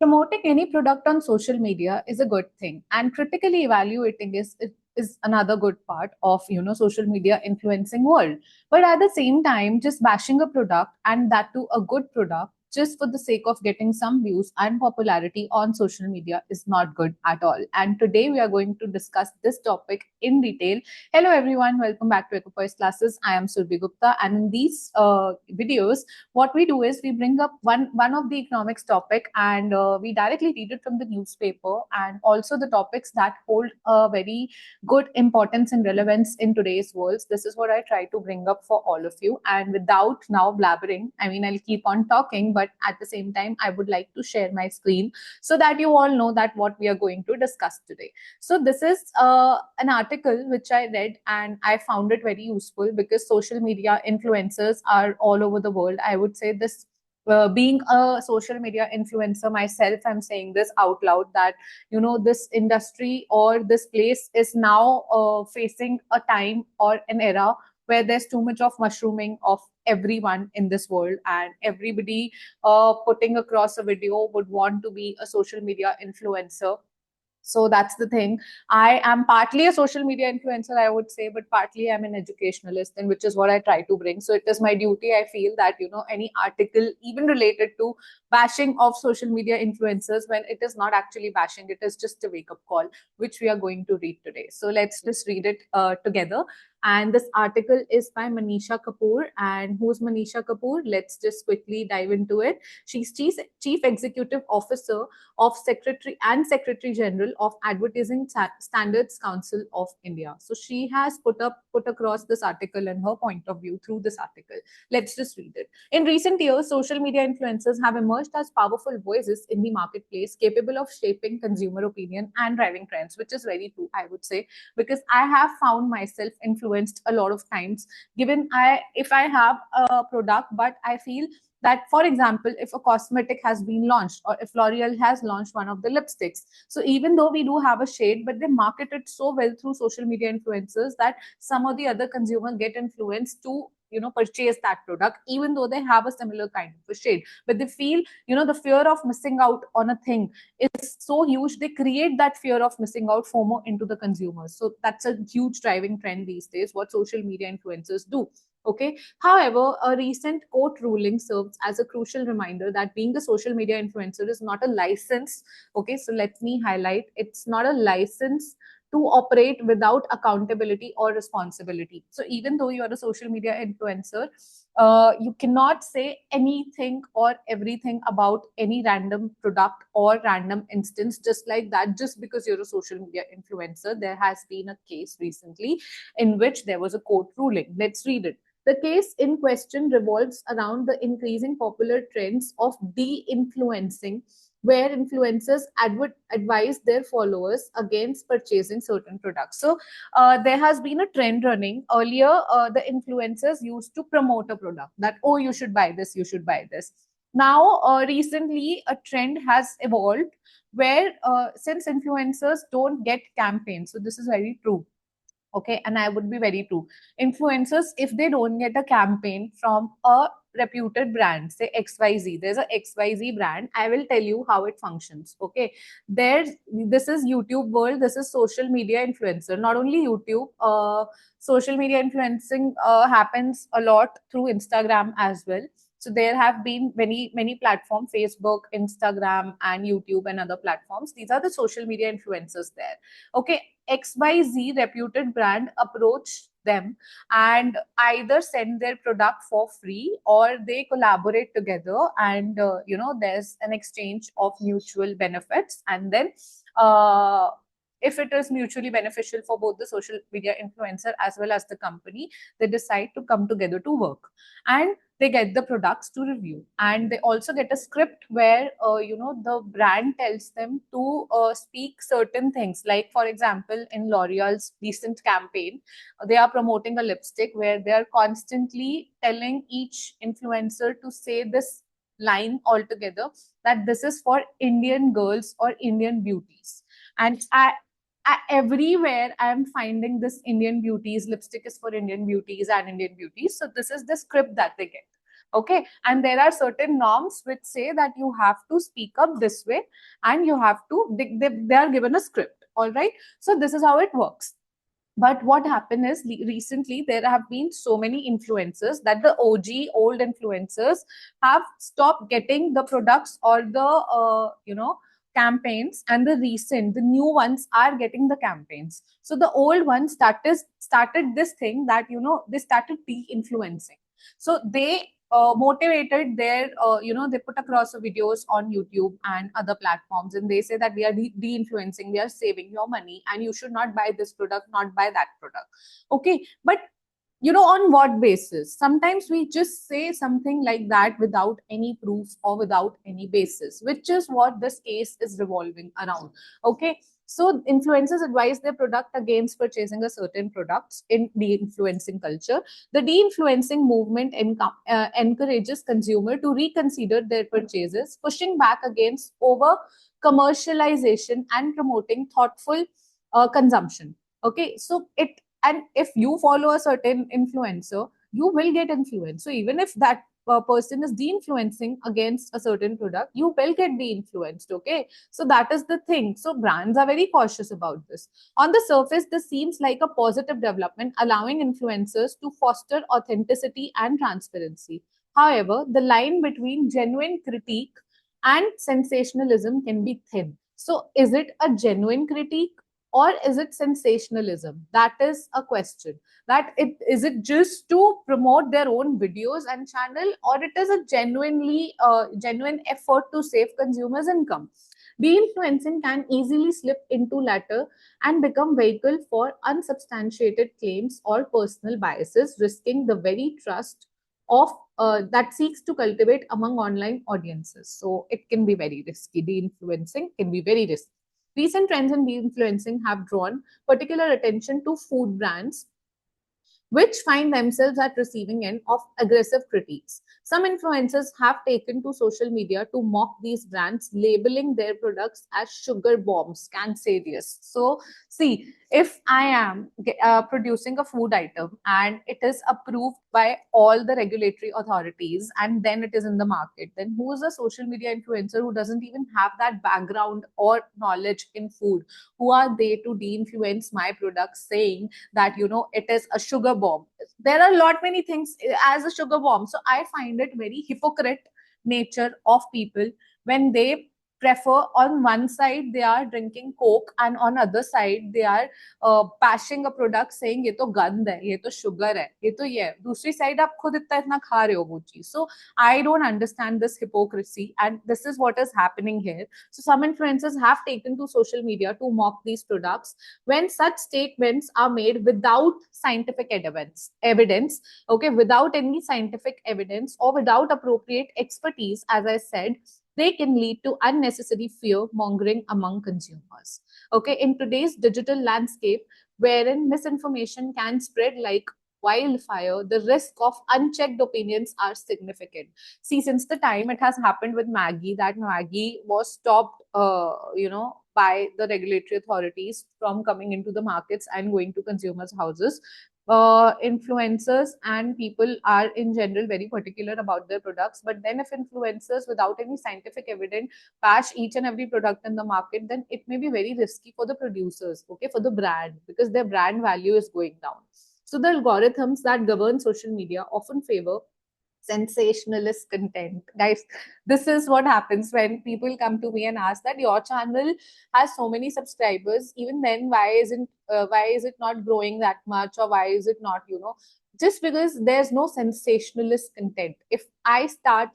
Promoting any product on social media is a good thing, and critically evaluating is another good part of social media influencing world. But at the same time, just bashing a product, and that too a good product, just for the sake of getting some views and popularity on social media is not good at all. And today we are going to discuss this topic in detail. Hello everyone, welcome back to Equipoise Classes. I am Surbi Gupta, and in these videos what we do is we bring up one of the economics topic, and we directly read it from the newspaper, and also the topics that hold a very good importance and relevance in today's world. This is what I try to bring up for all of you, and without now blabbering, I mean, I'll keep on talking, but at the same time I would like to share my screen so that you all know that what we are going to discuss today. So this is an article which I read, and I found it very useful because social media influencers are all over the world. I would say this, being a social media influencer myself, I'm saying this out loud, that this industry or this place is now facing a time or an era where there's too much of mushrooming of everyone in this world, and everybody putting across a video would want to be a social media influencer. So that's the thing. I am partly a social media influencer, I would say, but partly I'm an educationalist, and which is what I try to bring. So it is my duty, I feel, that any article even related to bashing of social media influencers, when it is not actually bashing, it is just a wake up call, which we are going to read today. So let's just read it together. And this article is by Manisha Kapoor. And who's Manisha Kapoor? Let's just quickly dive into it. She's Chief Executive Officer of Secretary General of Advertising Standards Council of India. So she has put across this article and her point of view through this article. Let's just read it. In recent years, social media influencers have emerged as powerful voices in the marketplace, capable of shaping consumer opinion and driving trends, which is very true, I would say, because I have found myself influenced a lot of times. Given if I have a product, but I feel that, for example, if a cosmetic has been launched, or if L'Oreal has launched one of the lipsticks, so even though we do have a shade, but they market it so well through social media influencers that some of the other consumers get influenced to purchase that product, even though they have a similar kind of a shade. But they feel, the fear of missing out on a thing is so huge, they create that fear of missing out, FOMO, into the consumers. So that's a huge driving trend these days, what social media influencers do. Okay. However, a recent court ruling serves as a crucial reminder that being a social media influencer is not a license. Okay, so let me highlight, it's not a license to operate without accountability or responsibility. So even though you're a social media influencer, you cannot say anything or everything about any random product or random instance just like that, just because you're a social media influencer. There has been a case recently in which there was a court ruling. Let's read it. The case in question revolves around the increasing popular trends of de-influencing, where influencers advise their followers against purchasing certain products. So there has been a trend running. Earlier, the influencers used to promote a product that, oh, you should buy this, you should buy this. Now, recently, a trend has evolved where, since influencers don't get campaigns, so this is very true. Okay, and I would be very true. Influencers, if they don't get a campaign from a reputed brand, say XYZ, there's a XYZ brand, I will tell you how it functions. Okay, this is YouTube world, this is social media influencer. Not only YouTube, social media influencing happens a lot through Instagram as well. So there have been many platforms: Facebook, Instagram, and YouTube, and other platforms. These are the social media influencers there. Okay, XYZ reputed brand approach them and either send their product for free, or they collaborate together, and there's an exchange of mutual benefits. And then if it is mutually beneficial for both the social media influencer as well as the company, they decide to come together to work, and they get the products to review, and they also get a script where the brand tells them to speak certain things. Like, for example, in L'Oreal's recent campaign, they are promoting a lipstick where they are constantly telling each influencer to say this line altogether, that this is for Indian girls or Indian beauties. And everywhere I am finding this Indian beauties, lipstick is for Indian beauties and Indian beauties. So this is the script that they get. Okay, and there are certain norms which say that you have to speak up this way, and you have to, they are given a script. All right, so this is how it works. But what happened is recently there have been so many influencers that the OG old influencers have stopped getting the products or the campaigns, and the new ones are getting the campaigns. So the old ones started this thing that they started de-influencing. So they motivated their they put across videos on YouTube and other platforms, and they say that we are de-influencing, we are saving your money, and you should not buy this product, not buy that product. Okay, but on what basis? Sometimes we just say something like that without any proof or without any basis, which is what this case is revolving around. Okay, so influencers advise their product against purchasing a certain products in de-influencing culture. The de-influencing movement encourages consumer to reconsider their purchases, pushing back against over commercialization and promoting thoughtful consumption. Okay, so it, and if you follow a certain influencer, you will get influenced. So even if that person is de-influencing against a certain product, you will get de-influenced. Okay, so that is the thing. So brands are very cautious about this. On the surface, this seems like a positive development, allowing influencers to foster authenticity and transparency. However, the line between genuine critique and sensationalism can be thin. So is it a genuine critique, or is it sensationalism? That is a question. That it is, it just to promote their own videos and channel, or it is a genuine effort to save consumers income? De-influencing can easily slip into latter and become vehicle for unsubstantiated claims or personal biases, risking the very trust of that seeks to cultivate among online audiences. So it can be very risky. De-influencing can be very risky. Recent trends in de-influencing have drawn particular attention to food brands, which find themselves at receiving end of aggressive critiques. Some influencers have taken to social media to mock these brands, labeling their products as sugar bombs, cancerous. So, see, if I am producing a food item and it is approved by all the regulatory authorities and then it is in the market, then who is a social media influencer who doesn't even have that background or knowledge in food? Who are they to de-influence my product, saying that it is a sugar bomb? There are a lot many things as a sugar bomb. So I find it very hypocrite nature of people when they prefer, on one side they are drinking coke and on other side they are bashing a product saying ये तो गंद है, ये तो sugar है, ये तो ये है, दूसरी side आप खुद इतना इतना खा रहे हो वो चीज. So I don't understand this hypocrisy, and this is what is happening here. So some influencers have taken to social media to mock these products when such statements are made without scientific evidence, okay, without any scientific evidence or without appropriate expertise. As I said, they can lead to unnecessary fear mongering among consumers. Okay, in today's digital landscape, wherein misinformation can spread like wildfire, the risk of unchecked opinions are significant. See, since the time it has happened with Maggie, that Maggie was stopped, by the regulatory authorities from coming into the markets and going to consumers' houses. Influencers and people are in general very particular about their products. But then, if influencers, without any scientific evidence, bash each and every product in the market, then it may be very risky for the producers, okay, for the brand, because their brand value is going down. So the algorithms that govern social media often favor sensationalist content. Guys, this is what happens when people come to me and ask that your channel has so many subscribers, even then why is it not growing that much, or why is it not, just because there's no sensationalist content. If I start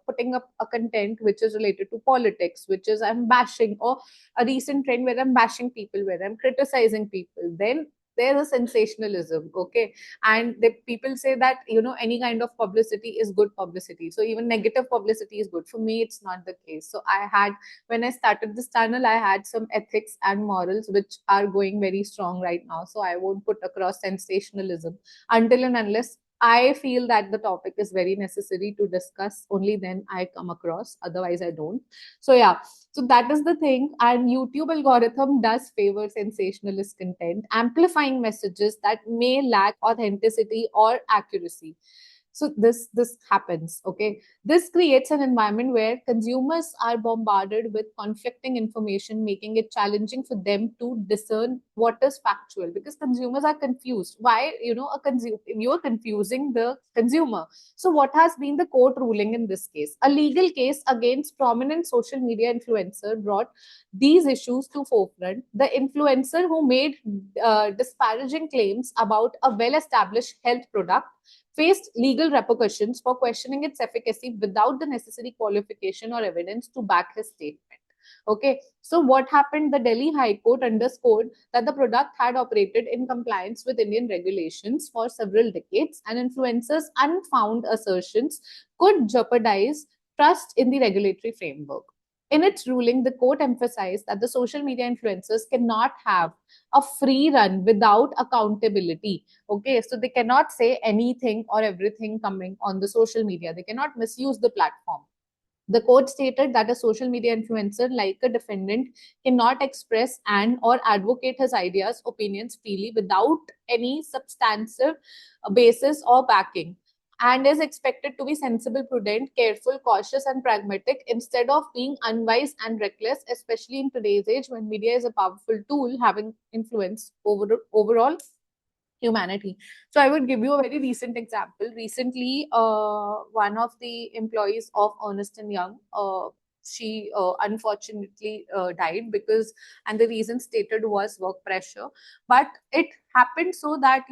putting up a content which is related to politics, which is I'm bashing, or a recent trend where I'm bashing people, where I'm criticizing people, then there's a sensationalism. Okay, and people say that any kind of publicity is good publicity, so even negative publicity is good. For me, it's not the case. So I had, when I started this channel, I had some ethics and morals which are going very strong right now. So I won't put across sensationalism until and unless I feel that the topic is very necessary to discuss. Only then I come across, otherwise I don't. So yeah, so that is the thing. And YouTube algorithm does favor sensationalist content, amplifying messages that may lack authenticity or accuracy. So this happens. Okay, this creates an environment where consumers are bombarded with conflicting information, making it challenging for them to discern what is factual, because consumers are confused. Why? You're confusing the consumer. So what has been the court ruling in this case? A legal case against prominent social media influencer brought these issues to forefront. The influencer who made disparaging claims about a well-established health product faced legal repercussions for questioning its efficacy without the necessary qualification or evidence to back his statement. Okay, so what happened? The Delhi High Court underscored that the product had operated in compliance with Indian regulations for several decades, and influencers' unfounded assertions could jeopardize trust in the regulatory framework. In its ruling, the court emphasized that the social media influencers cannot have a free run without accountability. Okay, so they cannot say anything or everything coming on the social media. They cannot misuse the platform. The court stated that a social media influencer, like a defendant, cannot express and or advocate his ideas, opinions freely without any substantive basis or backing, and is expected to be sensible, prudent, careful, cautious, and pragmatic instead of being unwise and reckless, especially in today's age when media is a powerful tool having influence over overall humanity. So I would give you a very recent example. Recently, one of the employees of Ernst and Young, she unfortunately died because, and the reason stated was work pressure. But it happened so that,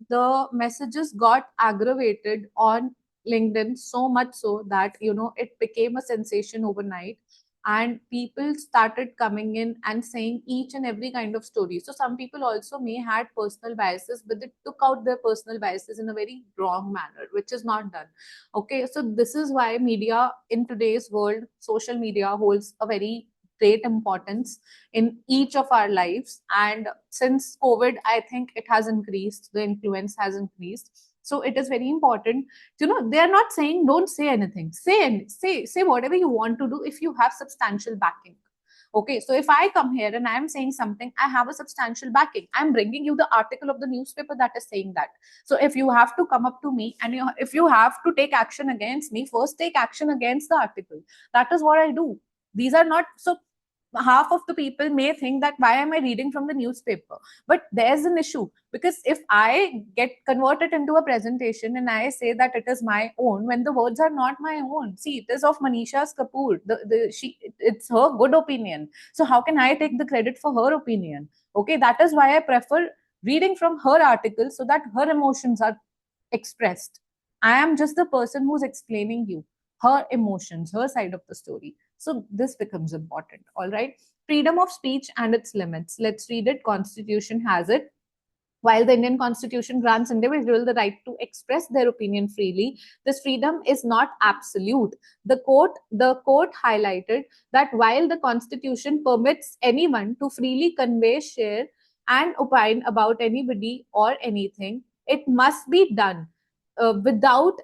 the messages got aggravated on LinkedIn so much so that, it became a sensation overnight, and people started coming in and saying each and every kind of story. So some people also may had personal biases, but they took out their personal biases in a very wrong manner, which is not done. Okay, so this is why media in today's world, social media holds a very great importance in each of our lives. And since COVID, I think it has increased, the influence has increased. So it is very important. They are not saying don't say anything. Say whatever you want to do if you have substantial backing. Okay, so if I come here and I am saying something, I have a substantial backing. I'm bringing you the article of the newspaper that is saying that. So if you have to come up to me and if you have to take action against me, first take action against the article. That is what I do. These are not so. Half of the people may think that why am I reading from the newspaper? But there's an issue, because if I get converted into a presentation and I say that it is my own, when the words are not my own, see, it is of Manisha Kapoor. It's her good opinion. So how can I take the credit for her opinion? Okay, that is why I prefer reading from her article, so that her emotions are expressed. I am just the person who's explaining you her emotions, her side of the story. So this becomes important. All right. Freedom of speech and its limits. Let's read it. Constitution has it. While the Indian Constitution grants individuals the right to express their opinion freely, this freedom is not absolute. The court highlighted that while the Constitution permits anyone to freely convey, share, and opine about anybody or anything, it must be done without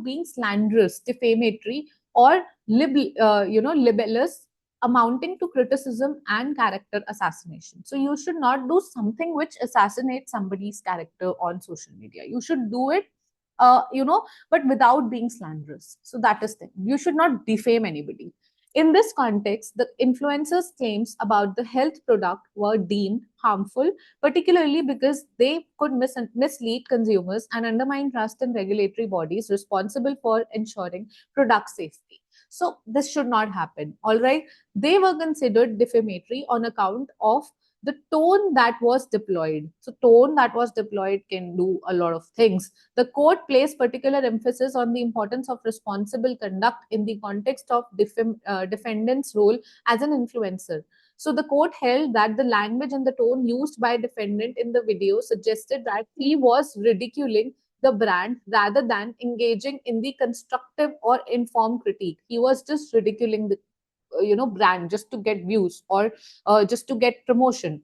being slanderous, defamatory, or libelous, amounting to criticism and character assassination. So you should not do something which assassinates somebody's character on social media. You should do it, but without being slanderous. So that is thing. You should not defame anybody. In this context, the influencers' claims about the health product were deemed harmful, particularly because they could mislead consumers and undermine trust in regulatory bodies responsible for ensuring product safety. So this should not happen. All right. They were considered defamatory on account of the tone that was deployed. So tone that was deployed can do a lot of things. The court placed particular emphasis on the importance of responsible conduct in the context of defendant's role as an influencer. So the court held that the language and the tone used by defendant in the video suggested that he was ridiculing the brand rather than engaging in the constructive or informed critique. He was just ridiculing the brand just to get views or just to get promotion.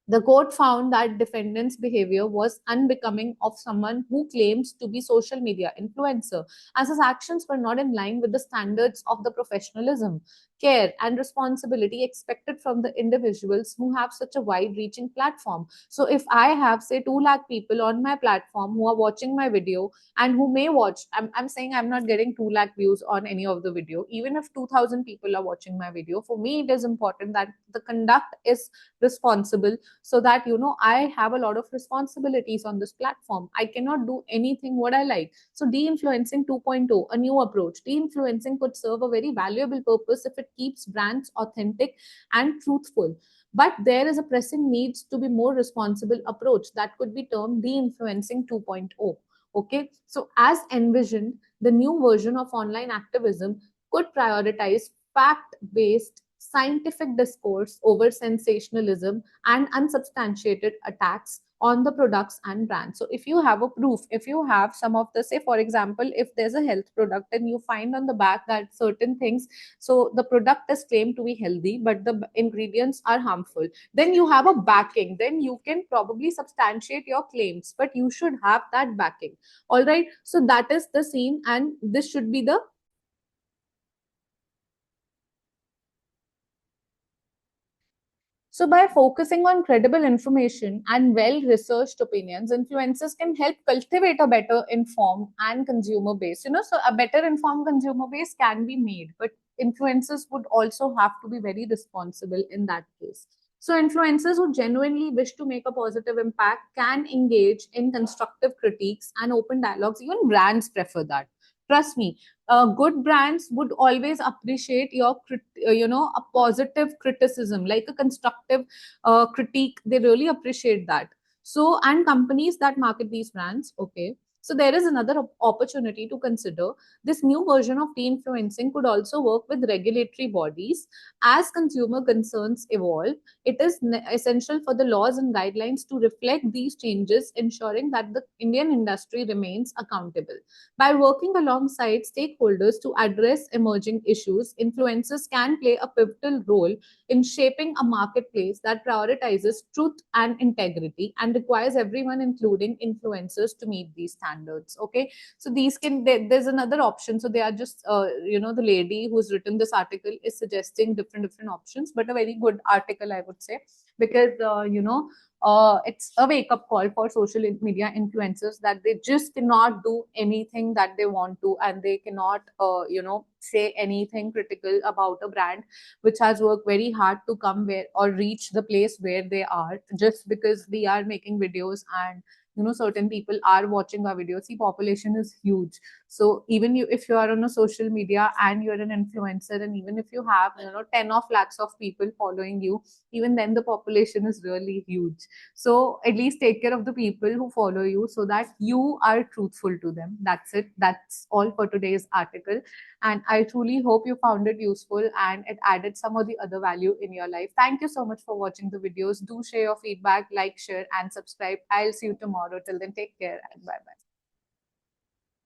The court found that defendant's behavior was unbecoming of someone who claims to be social media influencer, as his actions were not in line with the standards of the professionalism, care, and responsibility expected from the individuals who have such a wide-reaching platform. So, if I have, say, 2 lakh people on my platform who are watching my video and who may watch, I'm saying I'm not getting 2 lakh views on any of the video, even if 2,000 people are watching my video, for me it is important that the conduct is responsible, so that I have a lot of responsibilities on this platform. I cannot do anything what I like. So de-influencing 2.0, a new approach. De-influencing could serve a very valuable purpose if it keeps brands authentic and truthful, but there is a pressing needs to be more responsible approach that could be termed de-influencing 2.0. Okay, so as envisioned, the new version of online activism could prioritize fact based scientific discourse over sensationalism and unsubstantiated attacks on the products and brands. So if you have a proof, if you have some of the, say for example, if there's a health product and you find on the back that certain things, so the product is claimed to be healthy but the ingredients are harmful, then you have a backing, then you can probably substantiate your claims, but you should have that backing. All right, so that is the scene, and this should be the. So, by focusing on credible information and well researched opinions, influencers can help cultivate a better informed and consumer base. So a better informed consumer base can be made, but influencers would also have to be very responsible in that case. So, influencers who genuinely wish to make a positive impact can engage in constructive critiques and open dialogues. Even brands prefer that. Trust me, good brands would always appreciate your a positive criticism, like a constructive critique. They really appreciate that. So, and companies that market these brands, okay, so there is another opportunity to consider. This new version of de-influencing could also work with regulatory bodies. As consumer concerns evolve, it is essential for the laws and guidelines to reflect these changes, ensuring that the Indian industry remains accountable. By working alongside stakeholders to address emerging issues, influencers can play a pivotal role in shaping a marketplace that prioritizes truth and integrity and requires everyone, including influencers, to meet these standards. Okay, so there's another option. So they are just, the lady who's written this article is suggesting different options, but a very good article, I would say, because it's a wake up call for social media influencers that they just cannot do anything that they want to, and they cannot, say anything critical about a brand which has worked very hard to come where or reach the place where they are, just because we are making videos and certain people are watching our videos. See, population is huge. So even you, if you are on a social media and you're an influencer, and even if you have 10 of lakhs of people following you, even then the population is really huge. So at least take care of the people who follow you so that you are truthful to them. That's it. That's all for today's article. And I truly hope you found it useful and it added some of the other value in your life. Thank you so much for watching the videos. Do share your feedback, like, share, and subscribe. I'll see you tomorrow. Till then, take care and bye bye.